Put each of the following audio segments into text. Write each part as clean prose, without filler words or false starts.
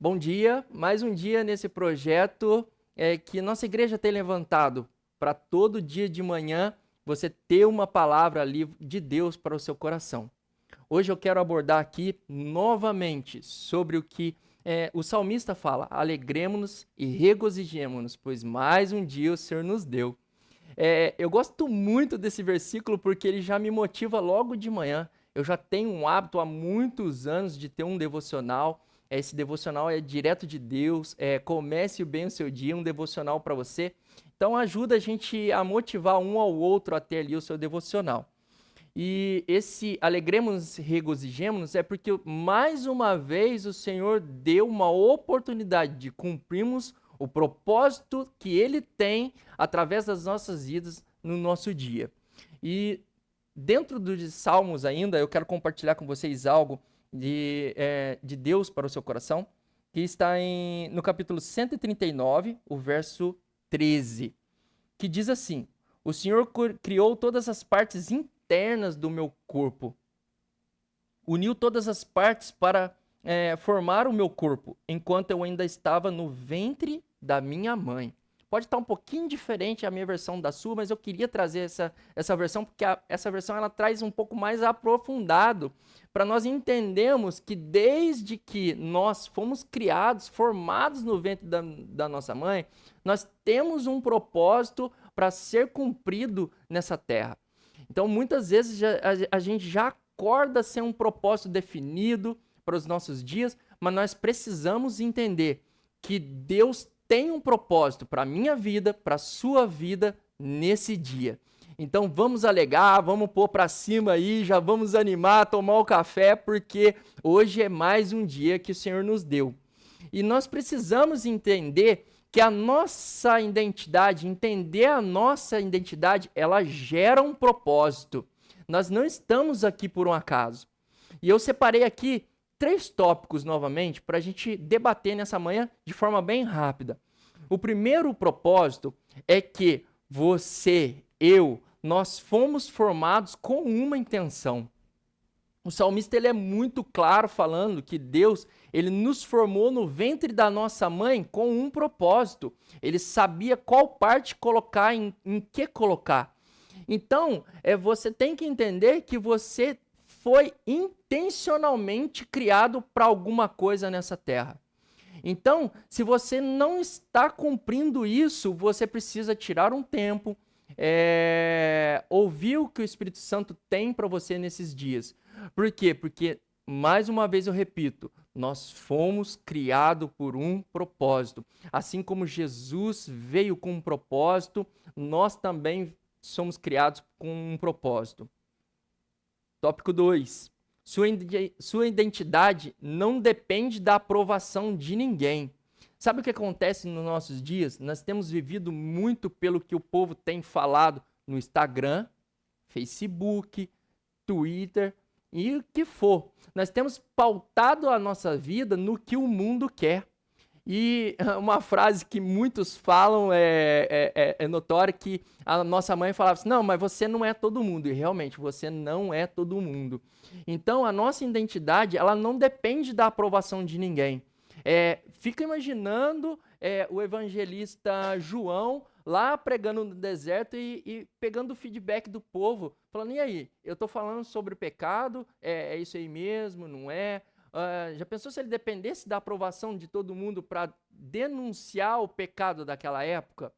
Bom dia, mais um dia nesse projeto que nossa igreja tem levantado para todo dia de manhã você ter uma palavra ali de Deus para o seu coração. Hoje eu quero abordar aqui novamente sobre o que o salmista fala: alegremo-nos e regozijemo-nos, pois mais um dia o Senhor nos deu. Eu gosto muito desse versículo porque ele já me motiva logo de manhã. Eu já tenho um hábito há muitos anos de ter um devocional. Esse devocional é direto de Deus. Comece bem o seu dia, um devocional para você. Então ajuda a gente a motivar um ao outro a ter ali o seu devocional. E esse alegremos e regozijemos é porque mais uma vez o Senhor deu uma oportunidade de cumprirmos o propósito que Ele tem através das nossas vidas no nosso dia. E dentro dos Salmos ainda, eu quero compartilhar com vocês algo de Deus para o seu coração, que está no capítulo 139, o verso 13, que diz assim: O Senhor criou todas as partes internas do meu corpo, uniu todas as partes para formar o meu corpo, enquanto eu ainda estava no ventre da minha mãe. Pode estar um pouquinho diferente a minha versão da sua, mas eu queria trazer essa versão, porque essa versão ela traz um pouco mais aprofundado, para nós entendermos que desde que nós fomos criados, formados no ventre da nossa mãe, nós temos um propósito para ser cumprido nessa terra. Então, muitas vezes a gente já acorda sem um propósito definido para os nossos dias, mas nós precisamos entender que Deus tem um propósito para a minha vida, para a sua vida nesse dia. Então vamos alegar, vamos pôr para cima aí, já vamos animar, tomar o café, porque hoje é mais um dia que o Senhor nos deu. E nós precisamos entender que a nossa identidade, entender a nossa identidade, ela gera um propósito. Nós não estamos aqui por um acaso. E eu separei aqui 3 tópicos novamente para a gente debater nessa manhã de forma bem rápida. O primeiro propósito é que você, eu, nós fomos formados com uma intenção. O salmista ele é muito claro falando que Deus ele nos formou no ventre da nossa mãe com um propósito. Ele sabia qual parte colocar, em que colocar. Então, você tem que entender que você foi intencionalmente criado para alguma coisa nessa terra. Então, se você não está cumprindo isso, você precisa tirar um tempo, ouvir o que o Espírito Santo tem para você nesses dias. Por quê? Porque, mais uma vez eu repito, nós fomos criados por um propósito. Assim como Jesus veio com um propósito, nós também somos criados com um propósito. Tópico 2. Sua identidade não depende da aprovação de ninguém. Sabe o que acontece nos nossos dias? Nós temos vivido muito pelo que o povo tem falado no Instagram, Facebook, Twitter e o que for. Nós temos pautado a nossa vida no que o mundo quer. E uma frase que muitos falam é notória, que a nossa mãe falava assim: não, mas você não é todo mundo. E realmente, você não é todo mundo. Então, a nossa identidade, ela não depende da aprovação de ninguém. Fica imaginando o evangelista João lá pregando no deserto e pegando o feedback do povo, falando: e aí, eu estou falando sobre pecado, é isso aí mesmo, não é? Já pensou se ele dependesse da aprovação de todo mundo para denunciar o pecado daquela época?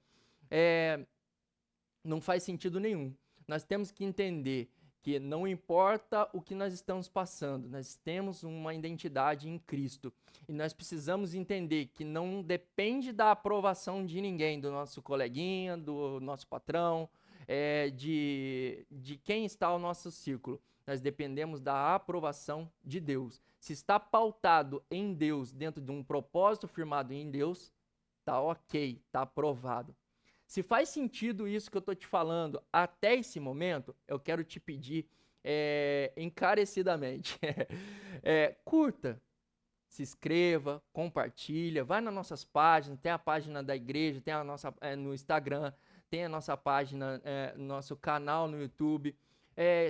Não faz sentido nenhum. Nós temos que entender que não importa o que nós estamos passando, nós temos uma identidade em Cristo. E nós precisamos entender que não depende da aprovação de ninguém, do nosso coleguinha, do nosso patrão, de quem está ao nosso círculo. Nós dependemos da aprovação de Deus. Se está pautado em Deus, dentro de um propósito firmado em Deus, tá ok, tá aprovado. Se faz sentido isso que eu estou te falando até esse momento, eu quero te pedir encarecidamente, curta, se inscreva, compartilha, vai nas nossas páginas, tem a página da igreja, tem a nossa no Instagram, tem a nossa página, nosso canal no YouTube.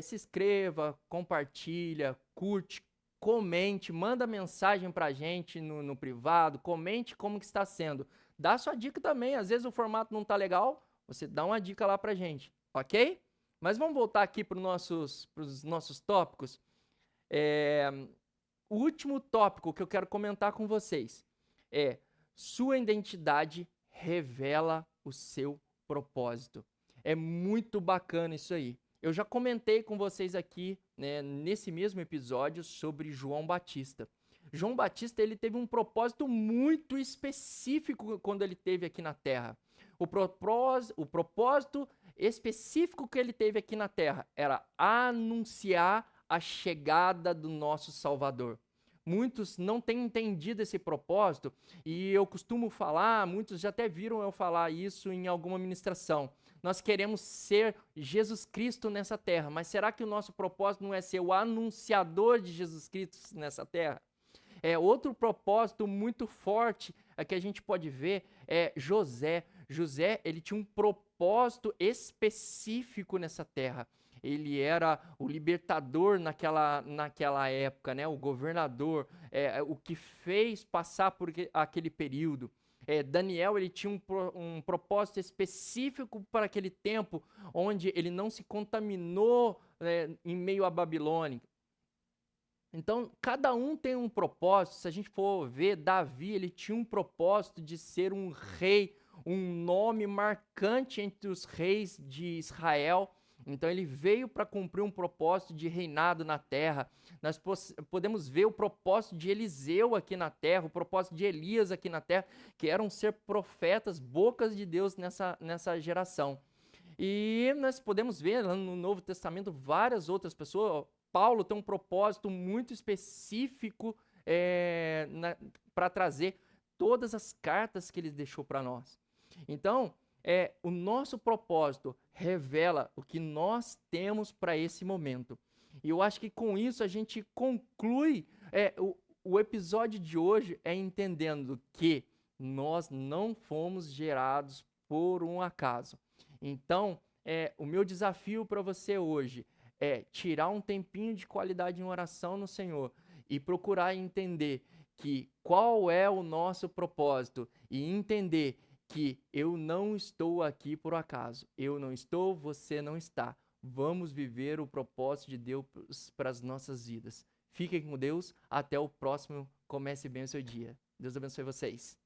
Se inscreva, compartilha, curte, comente, manda mensagem pra gente no privado, comente como que está sendo. Dá sua dica também, às vezes o formato não tá legal, você dá uma dica lá pra gente, ok? Mas vamos voltar aqui para os nossos tópicos. O último tópico que eu quero comentar com vocês é: sua identidade revela o seu propósito. É muito bacana isso aí. Eu já comentei com vocês aqui, né, nesse mesmo episódio sobre João Batista. João Batista, ele teve um propósito muito específico quando ele esteve aqui na Terra. O propósito específico que ele teve aqui na Terra era anunciar a chegada do nosso Salvador. Muitos não têm entendido esse propósito e eu costumo falar, muitos já até viram eu falar isso em alguma ministração. Nós queremos ser Jesus Cristo nessa terra, mas será que o nosso propósito não é ser o anunciador de Jesus Cristo nessa terra? Outro propósito muito forte que a gente pode ver é José. José, ele tinha um propósito específico nessa terra. Ele era o libertador naquela época, né? O governador, o que fez passar por aquele período. Daniel, ele tinha um propósito específico para aquele tempo, onde ele não se contaminou em meio à Babilônia. Então, cada um tem um propósito. Se a gente for ver, Davi, ele tinha um propósito de ser um rei, um nome marcante entre os reis de Israel. Então, ele veio para cumprir um propósito de reinado na terra. Nós podemos ver o propósito de Eliseu aqui na terra, o propósito de Elias aqui na terra, que eram ser profetas, bocas de Deus nessa geração. E nós podemos ver lá no Novo Testamento várias outras pessoas. Paulo tem um propósito muito específico para trazer todas as cartas que ele deixou para nós. Então, o nosso propósito revela o que nós temos para esse momento. E eu acho que com isso a gente conclui o episódio de hoje entendendo que nós não fomos gerados por um acaso. Então, o meu desafio para você hoje é tirar um tempinho de qualidade em oração no Senhor e procurar entender que qual é o nosso propósito e entender que eu não estou aqui por acaso. Eu não estou, você não está. Vamos viver o propósito de Deus para as nossas vidas. Fiquem com Deus. Até o próximo. Comece bem o seu dia. Deus abençoe vocês.